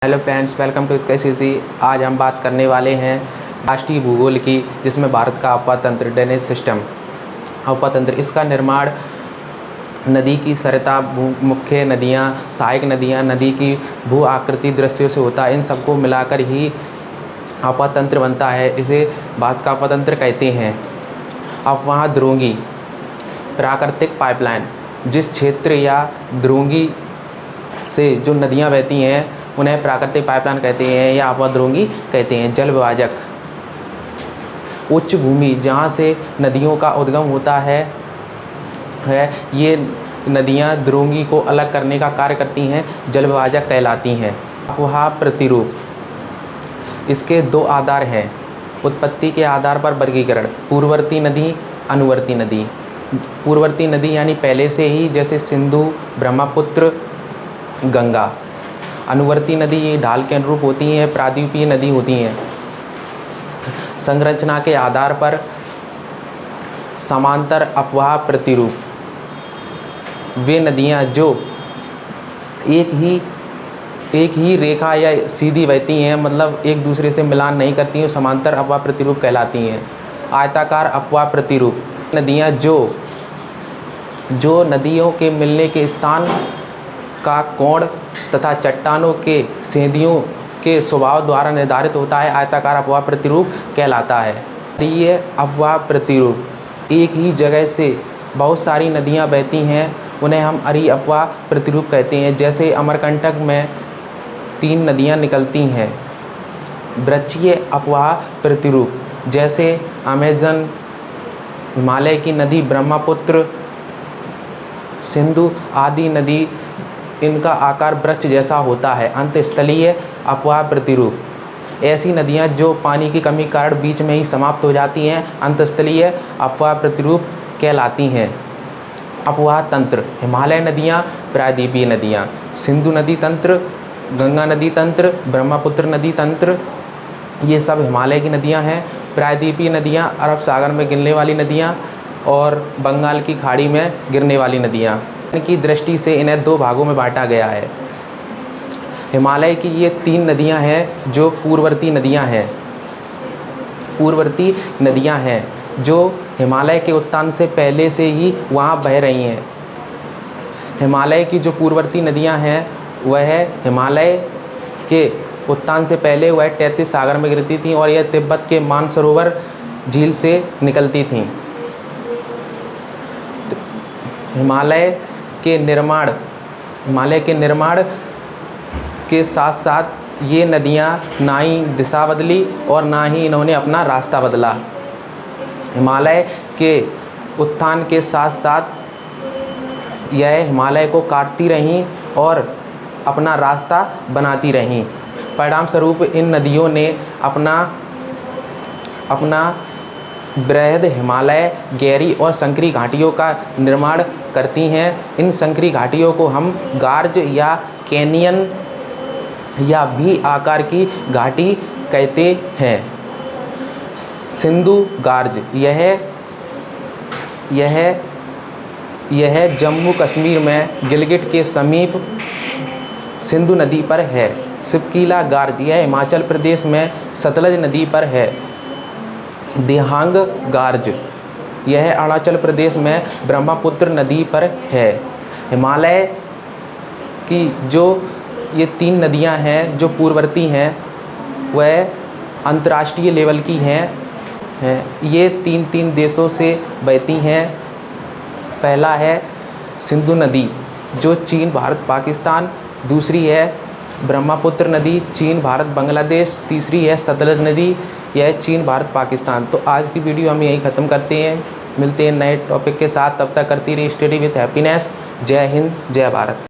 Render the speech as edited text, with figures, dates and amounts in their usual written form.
Hello friends, welcome to SkyCC. आज हम बात करने वाले हैं राष्ट्रीय भूगोल की, जिसमें भारत का अफवाह तंत्र, ड्रेनेज सिस्टम, अफवाह तंत्र, इसका निर्माण नदी की सरिता, मुख्य नदियाँ, सहायक नदियाँ, नदी की भू आकृति दृश्यों से होता है। इन सबको मिलाकर ही अफवाह तंत्र बनता है। इसे भारत का अफवाह तंत्र कहते हैं। अफवाह द्रोणी, प्राकृतिक पाइपलाइन, जिस क्षेत्र या द्रोणी से जो नदियाँ बहती हैं उन्हें प्राकृतिक पाइपलाइन कहते हैं या अवद्रोही कहते हैं। जल विभाजक, उच्च भूमि जहाँ से नदियों का उद्गम होता है ये नदियाँ द्रोणी को अलग करने का कार्य करती हैं, जल विभाजक कहलाती हैं। अफवाह प्रतिरूप, इसके दो आधार हैं। उत्पत्ति के आधार पर वर्गीकरण, पूर्ववर्ती नदी, अनुवर्ती नदी। पूर्ववर्ती नदी यानी पहले से ही, जैसे सिंधु, ब्रह्मपुत्र, गंगा। अनुवर्ती नदी ये ढाल के अनुरूप होती हैं, प्रायद्वीपीय नदी होती हैं। संरचना के आधार पर समांतर अफवाह प्रतिरूप, वे नदियाँ जो एक ही रेखा या सीधी बहती हैं, मतलब एक दूसरे से मिलान नहीं करती हैं, समांतर अफवाह प्रतिरूप कहलाती हैं। आयताकार अफवाह प्रतिरूप, नदियाँ जो नदियों के मिलने के स्थान का कोण तथा चट्टानों के सेंधियों के स्वभाव द्वारा निर्धारित होता है, आयताकार अफवाह प्रतिरूप कहलाता है। ये अफवाह प्रतिरूप, एक ही जगह से बहुत सारी नदियाँ बहती हैं, उन्हें हम अरी अफवाह प्रतिरूप कहते हैं। जैसे अमरकंटक में 3 नदियाँ निकलती हैं। वृक्षीय अफवाह प्रतिरूप, जैसे अमेज़न, हिमालय की नदी, ब्रह्मपुत्र, सिंधु आदि नदी, इनका आकार वृक्ष जैसा होता है। अंतस्थलीय अफवाह प्रतिरूप, ऐसी नदियाँ जो पानी की कमी कारण बीच में ही समाप्त हो जाती हैं, अंतस्थलीय अफवाह प्रतिरूप कहलाती हैं। अफवाह तंत्र, हिमालय नदियाँ, प्रायद्वीपीय नदियाँ, सिंधु नदी तंत्र, गंगा नदी तंत्र, ब्रह्मपुत्र नदी तंत्र, ये सब हिमालय की नदियाँ हैं। प्रायद्वीपीय नदियाँ अरब सागर में गिरने वाली नदियाँ और बंगाल की खाड़ी में गिरने वाली नदियाँ की दृष्टि से इन्हें 2 भागों में बांटा गया है। हिमालय की ये 3 नदियां हैं जो पूर्ववर्ती नदियां हैं। पूर्ववर्ती नदियां हैं जो हिमालय के उत्तान से पहले से ही वहाँ बह रही हैं। हिमालय की जो पूर्ववर्ती नदियां हैं वह हिमालय के उत्तान से पहले वह तैतीस सागर में गिरती थीं और यह तिब्बत के मानसरोवर झील से निकलती थीं। हिमालय के निर्माण के साथ साथ ये नदियाँ ना ही दिशा बदली और ना ही इन्होंने अपना रास्ता बदला। हिमालय के उत्थान के साथ साथ यह हिमालय को काटती रहीं और अपना रास्ता बनाती रहीं। परिणाम स्वरूप इन नदियों ने अपना बृहद हिमालय, गहरी और संकरी घाटियों का निर्माण करती हैं। इन संकरी घाटियों को हम गार्ज या कैनियन या भी आकार की घाटी कहते हैं। सिंधु गार्ज, यह जम्मू कश्मीर में गिलगिट के समीप सिंधु नदी पर है। सिपकीला गार्ज, यह हिमाचल प्रदेश में सतलज नदी पर है। दिहांग गार्ज, यह अरुणाचल प्रदेश में ब्रह्मपुत्र नदी पर है। हिमालय की जो ये 3 नदियां हैं जो पूर्ववर्ती हैं वह अंतर्राष्ट्रीय लेवल की हैं। ये 3 देशों से बहती हैं। पहला है सिंधु नदी जो चीन, भारत, पाकिस्तान। दूसरी है ब्रह्मपुत्र नदी, चीन, भारत, बांग्लादेश। तीसरी है सतलज नदी, यह चीन, भारत, पाकिस्तान। तो आज की वीडियो हम यहीं ख़त्म करते हैं। मिलते हैं नए टॉपिक के साथ, तब तक करती रहिए स्टडी विथ हैप्पीनेस। जय हिंद, जय भारत।